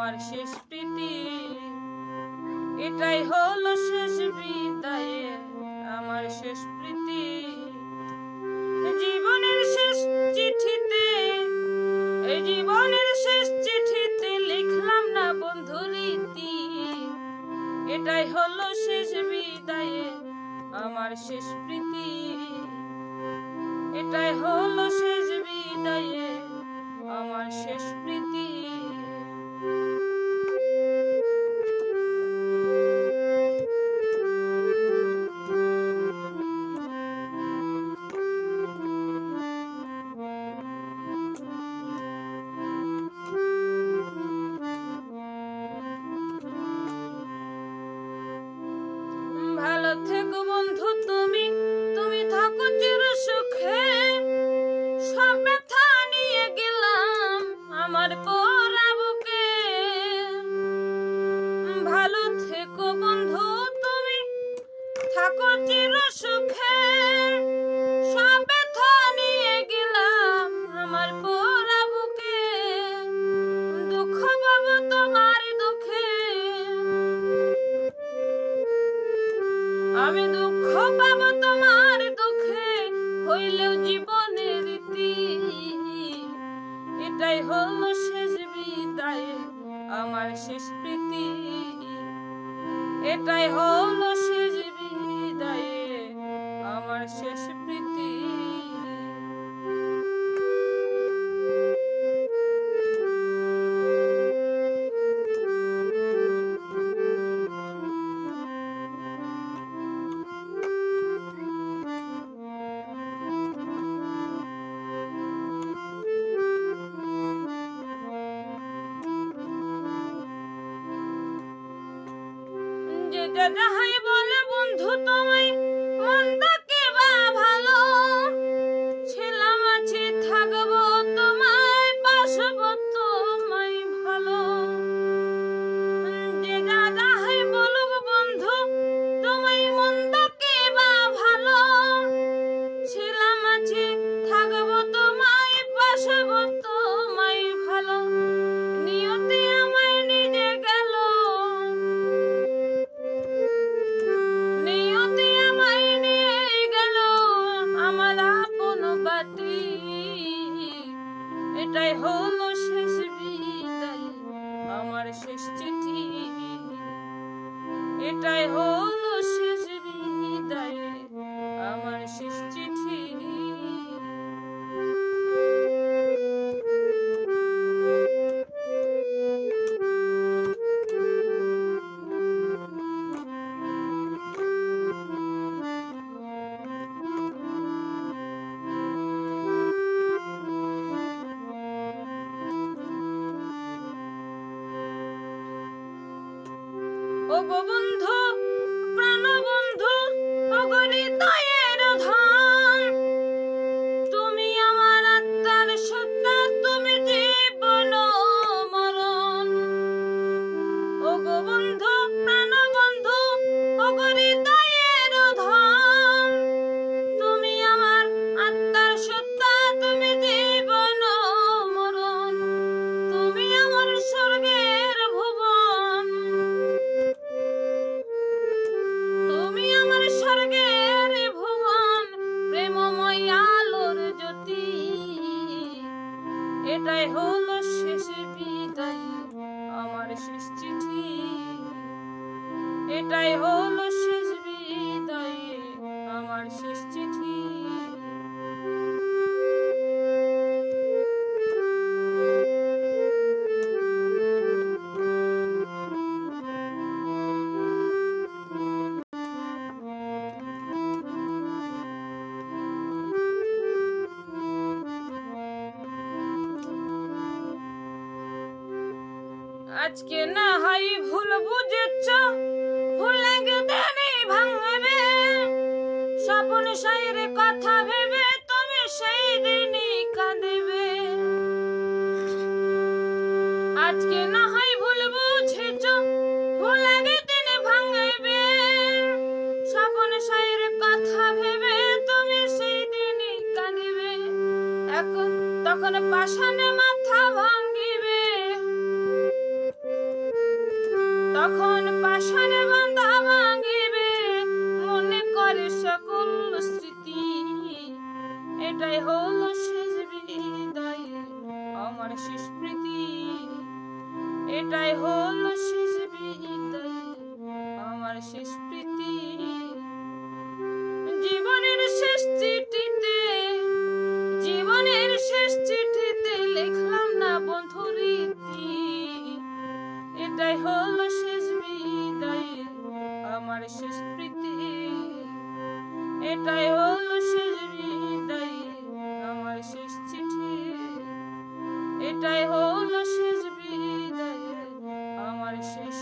আমার শেষ প্রীতি, এটাই হলো শেষ বিদায়ে আমার শেষ প্রীতি। জীবনের শেষ চিঠিতে, এই জীবনের শেষ চিঠিতে লিখলাম না বন্ধুর রীতি, এটাই হলো শেষ বিদায়ে আমার শেষ প্রীতি, এটাই হলো শেষ বিদায়ে আমার শেষ প্রীতি। ভালো থেকো বন্ধু তুমি, তুমি থাকো চির সুখে, সব ব্যথা নিয়ে গেলাম আমার পোড়া বুকে। ভালো থেকো বন্ধু তুমি, থাকো চির সুখে, সব ব্যথা নিয়ে গেলাম আমার পোড়া বুকে। দুঃখ পাবো তোমার দুঃখে, আমি দুঃখ পাবো তোমার দুঃখে, হইলেও জীবনের রীতি, এটাই হলো শেষ বিদায়ে আমার শেষ প্রীতি, এটাই হলো শেষ বিদায়ে আমার শেষ প্রীতি। যে যাহাই বলে বন্ধু তোমায় মন্দ কে বা ভালো, ছিলাম আছি থাকবো তোমায় বাসবো তোমায় ভালো। যে যাহাই বলুক বন্ধু তোমায় মন্দ কে বা ভালো, ছিলাম আছি থাকবো তোমায় বাসবো তোমায় ভালো। নিয়তি আমায় নিজে গেল, নিয়তি আমায় নিয়ে গেল আমার আপন বাটি, এটাই হলো শেষ বিদায় আমার শেষ চিঠি, এটাই হলো শেষ বিদায় আমার শেষ চিঠি। ও গো বন্ধু প্রাণ বন্ধু, ও গো হৃদয়ের ধন, তুমি আমার আত্মার সত্তা, তুমি জীবন মরণ। ও গো বন্ধু প্রাণ বন্ধু, ও গো হৃদয়ের ধন, তুমি আমার আত্মার সত্তা, তুমি জীবন মরণ। তুমি আমার স্বর্গের ভুবন, তুমি আমার স্বর্গের ভুবন, প্রেমময় আলোর জ্যোতি, এটাই হলো শেষ বিদায় আমার শেষ চিঠি, এটাই হলো শেষ বিদায় আমার শেষ চিঠি। আজকে না হয় ভুল বুঝেছ, ভুলে গেলে ভাঙবে, স্বপ্ন শায়ের কথা ভেবে তুমি সেই দিনই কাঁদবে। আজকে না হয় ভুল বুঝেছ, ভুলে গেলে ভাঙবে, স্বপ্ন শায়ের কথা ভেবে তুমি সেই দিনই কাঁদবে। এখন তখন পাষাণে মাথা ভাঙিবে, এটাই হলো শেষ বিদায় আমার শেষ প্রীতি, এটাই হলো শেষ বিদায় আমার শেষ প্রীতি। জীবনের শেষ চিঠিতে, জীবনের শেষ চিঠিতে লিখলাম না বন্ধু রীতি, এটাই হলো শেষ বিদায় আমার শেষ প্রীতি, এটাই হলো শেষ বিদায় আমার শেষ চিঠি, এটাই হলো শেষ বিদায় আমার শেষ